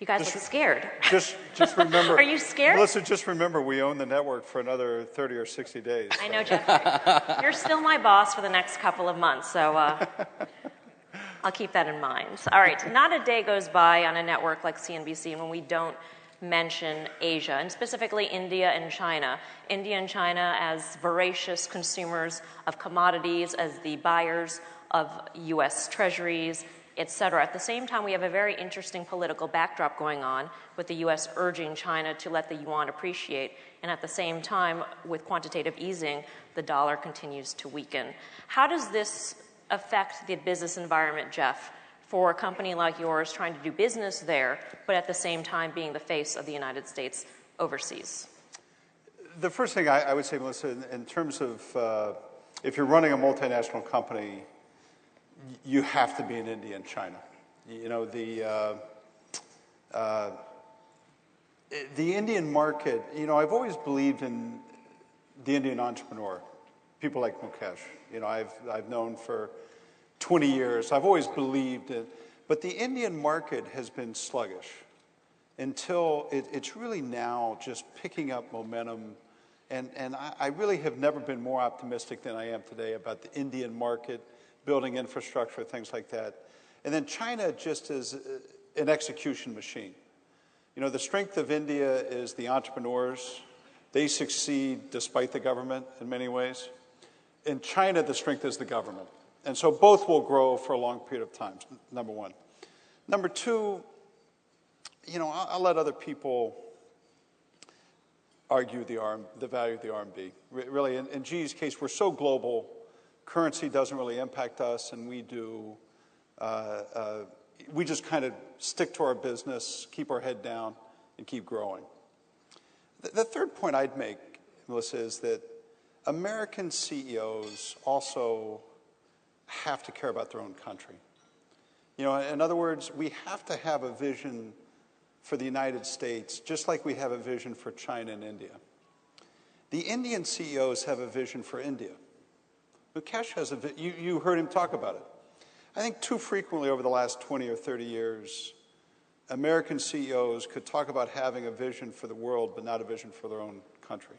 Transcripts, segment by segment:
You guys look scared. Just remember. Are you scared? Melissa, just remember we own the network for another 30 or 60 days. I know, Jeffrey. You're still my boss for the next couple of months, so I'll keep that in mind. All right, not a day goes by on a network like CNBC when we don't mention Asia, and specifically India and China. India and China as voracious consumers of commodities, as the buyers of U.S. treasuries, et cetera. At the same time, we have a very interesting political backdrop going on with the U.S. urging China to let the yuan appreciate. And at the same time, with quantitative easing, the dollar continues to weaken. How does this affect the business environment, Jeff, for a company like yours trying to do business there, but at the same time being the face of the United States overseas? The first thing I would say, Melissa, in terms of if you're running a multinational company, you have to be in India and China. You know, the Indian market, you know, I've always believed in the Indian entrepreneur, people like Mukesh. You know, I've known for 20 years. I've always believed it. But the Indian market has been sluggish until it's really now just picking up momentum. And I really have never been more optimistic than I am today about the Indian market, building infrastructure, things like that. And then China just is an execution machine. You know, the strength of India is the entrepreneurs. They succeed despite the government in many ways. In China, the strength is the government. And so both will grow for a long period of time, number one. Number two, you know, I'll let other people argue the value of the RMB. Really, in GE's case, we're so global, currency doesn't really impact us, and we just kind of stick to our business, keep our head down, and keep growing. The third point I'd make, Melissa, is that American CEOs also have to care about their own country. You know, in other words, we have to have a vision for the United States, just like we have a vision for China and India. The Indian CEOs have a vision for India. Mukesh has you heard him talk about it. I think too frequently over the last 20 or 30 years, American CEOs could talk about having a vision for the world, but not a vision for their own country.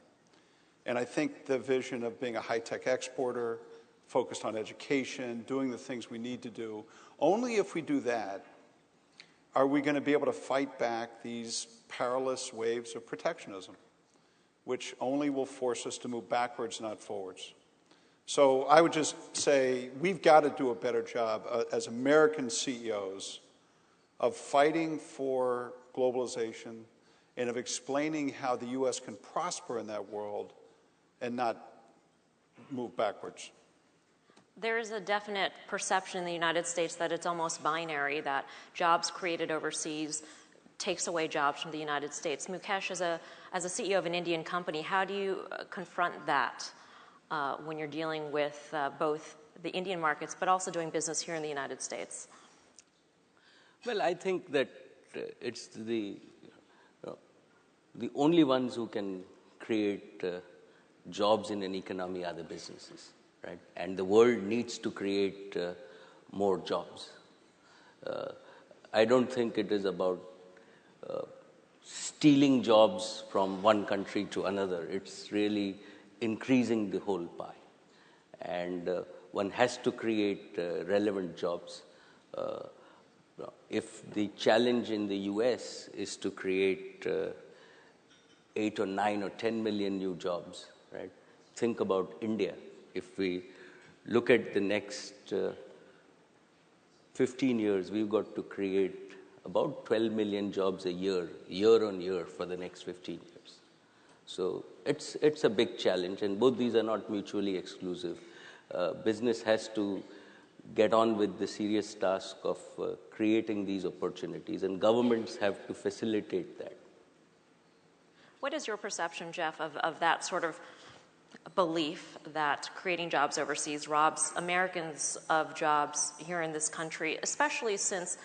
And I think the vision of being a high-tech exporter, focused on education, doing the things we need to do, only if we do that are we going to be able to fight back these perilous waves of protectionism, which only will force us to move backwards, not forwards. So I would just say we've got to do a better job as American CEOs of fighting for globalization and of explaining how the U.S. can prosper in that world and not move backwards. There is a definite perception in the United States that it's almost binary, that jobs created overseas takes away jobs from the United States. Mukesh, as a CEO of an Indian company, how do you confront that when you're dealing with both the Indian markets but also doing business here in the United States? Well, I think that it's the only ones who can create jobs in an economy are the businesses, right? And the world needs to create more jobs. I don't think it is about stealing jobs from one country to another. It's really increasing the whole pie. And one has to create relevant jobs. If the challenge in the US is to create 8 or 9 or 10 million new jobs, right? Think about India. If we look at the next 15 years, we've got to create about 12 million jobs a year, year on year for the next 15 years. So it's a big challenge, and both these are not mutually exclusive. Business has to get on with the serious task of creating these opportunities, and governments have to facilitate that. What is your perception, Jeff, of that sort of belief that creating jobs overseas robs Americans of jobs here in this country, especially since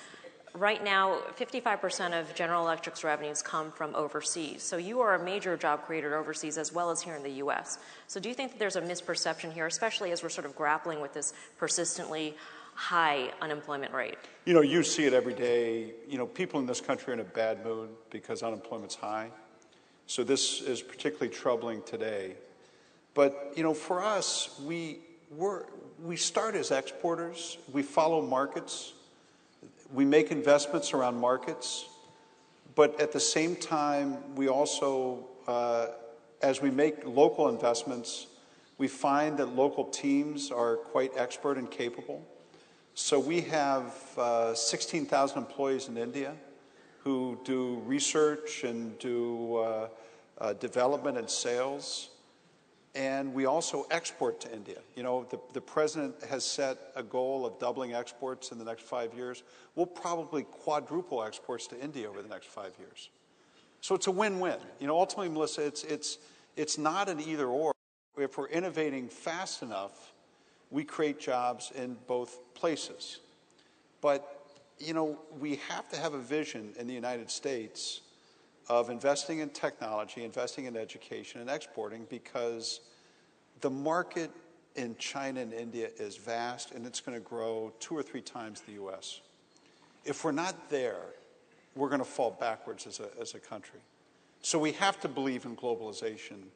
right now 55% of General Electric's revenues come from overseas. So you are a major job creator overseas as well as here in the U.S. So do you think that there's a misperception here, especially as we're sort of grappling with this persistently high unemployment rate? You know, you see it every day. You know, people in this country are in a bad mood because unemployment's high. So this is particularly troubling today. But, you know, for us, we start as exporters. We follow markets. We make investments around markets. But at the same time, we also, as we make local investments, we find that local teams are quite expert and capable. So we have 16,000 employees in India who do research and do development and sales. And we also export to India. You know, the president has set a goal of doubling exports in the next 5 years. We'll probably quadruple exports to India over the next 5 years. So it's a win-win. You know, ultimately, Melissa, it's not an either-or. If we're innovating fast enough, we create jobs in both places. But, you know, we have to have a vision in the United States of investing in technology, investing in education, and exporting, because the market in China and India is vast, and it's going to grow 2 or 3 times the U.S. If we're not there, we're going to fall backwards as a country. So we have to believe in globalization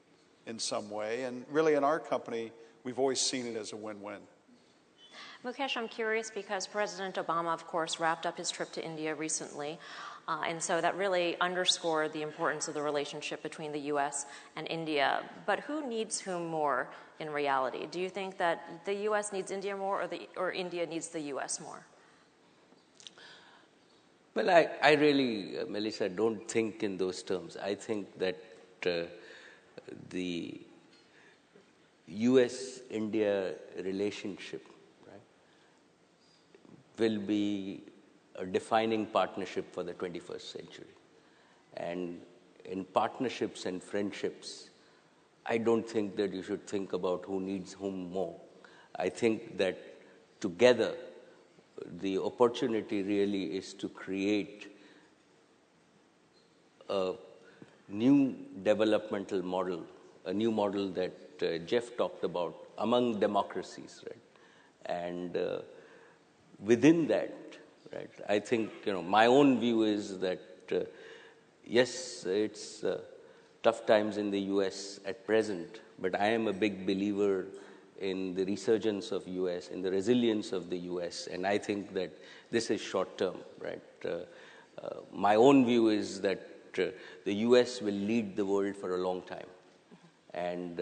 in some way, and really in our company, we've always seen it as a win-win. Mukesh, I'm curious because President Obama, of course, wrapped up his trip to India recently. And so that really underscored the importance of the relationship between the U.S. and India. But who needs whom more in reality? Do you think that the U.S. needs India more, or India needs the U.S. more? Well, I really, Melissa, don't think in those terms. I think that the U.S.-India relationship, right, will be a defining partnership for the 21st century. And in partnerships and friendships, I don't think that you should think about who needs whom more. I think that together, the opportunity really is to create a new developmental model, a new model that Jeff talked about among democracies, right? And within that, right, I think, you know, my own view is that, yes, it's tough times in the U.S. at present, but I am a big believer in the resurgence of U.S., in the resilience of the U.S., and I think that this is short term, right? My own view is that the U.S. will lead the world for a long time, and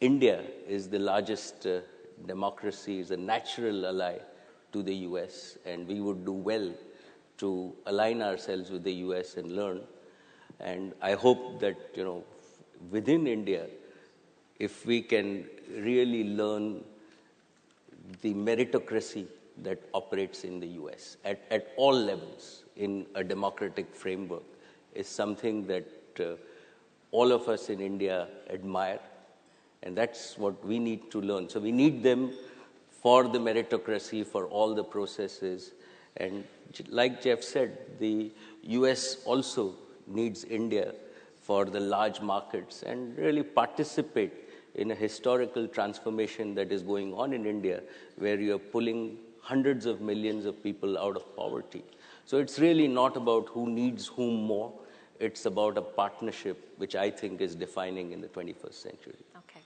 India is the largest democracy, is a natural ally to the U.S., and we would do well to align ourselves with the U.S. and learn. And I hope that, you know, within India, if we can really learn the meritocracy that operates in the U.S. at all levels in a democratic framework, is something that all of us in India admire, and that's what we need to learn. So we need them for the meritocracy, for all the processes. And like Jeff said, the US also needs India for the large markets and really participate in a historical transformation that is going on in India, where you're pulling hundreds of millions of people out of poverty. So it's really not about who needs whom more. It's about a partnership, which I think is defining in the 21st century. Okay.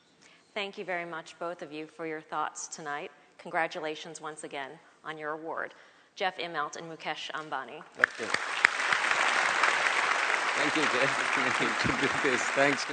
Thank you very much, both of you, for your thoughts tonight. Congratulations once again on your award. Jeff Immelt and Mukesh Ambani. Thank you. Thank you, Jeff. Thank you. Thanks.